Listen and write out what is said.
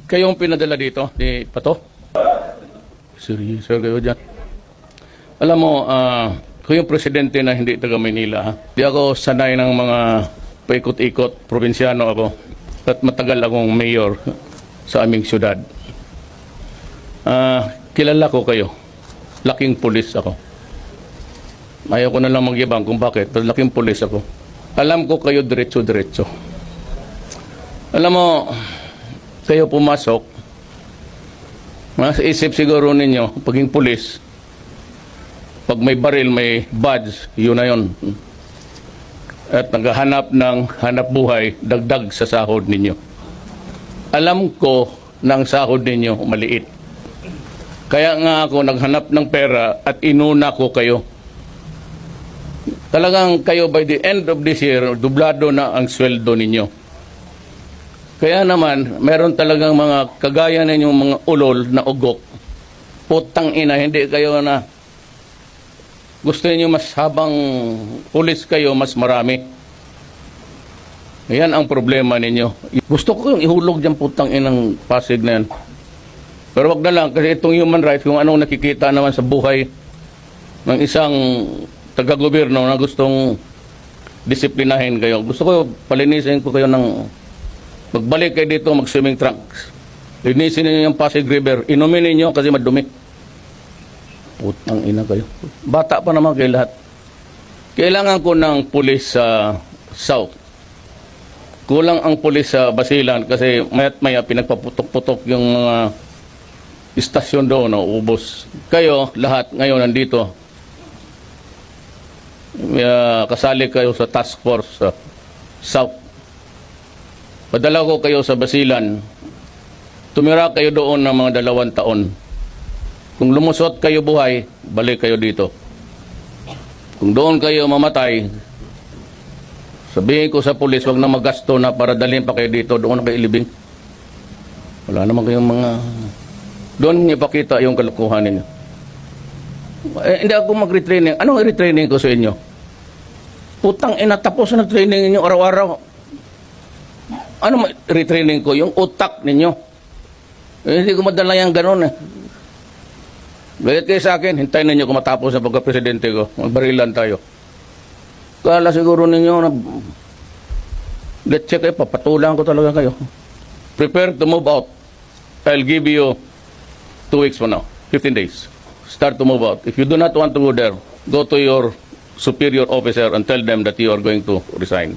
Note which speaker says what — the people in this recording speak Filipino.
Speaker 1: Kayong pinadala dito ni Pato? Seryoso kayo dyan. Alam mo, kung yung presidente na hindi taga Maynila, ha? Di ako sanay ng mga paikot-ikot, probinsyano ako, at matagal akong mayor sa aming syudad. Kilala ko kayo. Laking pulis ako. Ayaw ko na lang magyabang kung bakit, pero laking pulis ako. Alam ko kayo diretso-diretso. Alam mo, kayo pumasok, nasa isip siguro ninyo, paging pulis, pag may baril, may badge, yun na yun. At naghahanap ng hanap buhay, dagdag sa sahod ninyo. Alam ko na ang sahod ninyo maliit. Kaya nga ako naghanap ng pera at inuna ko kayo. Talagang kayo by the end of this year, dublado na ang sweldo ninyo. Kaya naman, meron talagang mga kagaya ninyong mga ulol na ugok. Putang ina, hindi kayo na gusto niyo mas habang pulis kayo, mas marami. Yan ang problema ninyo. Gusto ko yung ihulog dyan putang inang Pasig na yan. Pero wag na lang, kasi itong human rights, kung anong nakikita naman sa buhay ng isang taga-gobyerno na gustong disiplinahin kayo. Gusto ko, palinisin ko kayo ng magbalik kayo dito, mag-swimming trunks. Linisin niyo yung Pasig River. Inumin niyo kasi madumi. Putang ina kayo. Bata pa naman kayo lahat. Kailangan ko ng pulis sa South. Kulang ang pulis sa Basilan kasi maya't maya pinagpaputok-putok yung mga istasyon doon, ubos. Kayo, lahat ngayon nandito. Kasali kayo sa task force sa South. Padala ko kayo sa Basilan. Tumira kayo doon ng mga 2 taon. Kung lumusot kayo buhay, balik kayo dito. Kung doon kayo mamatay, sabihin ko sa pulis, wag na magasto na para dalhin pa kayo dito, doon na kayo ilibing. Wala naman kayong mga... Doon ipakita yung kalokohan ninyo. Hindi ako mag-retraining. Anong retraining ko sa inyo? Putang ina, tapos na training ninyo araw-araw. Ano retraining ko? Yung utak ninyo. Hindi ko madala yung ganun eh. Gayat kayo sa akin, hintayin ninyo kung matapos na pagka-presidente ko. Magbarilan tayo. Kala siguro ninyo na let's check kayo, papatulang ko talaga kayo. Prepare to move out. I'll give you 2 weeks from now, 15 days. Start to move out. If you do not want to go there, go to your superior officer and tell them that you are going to resign.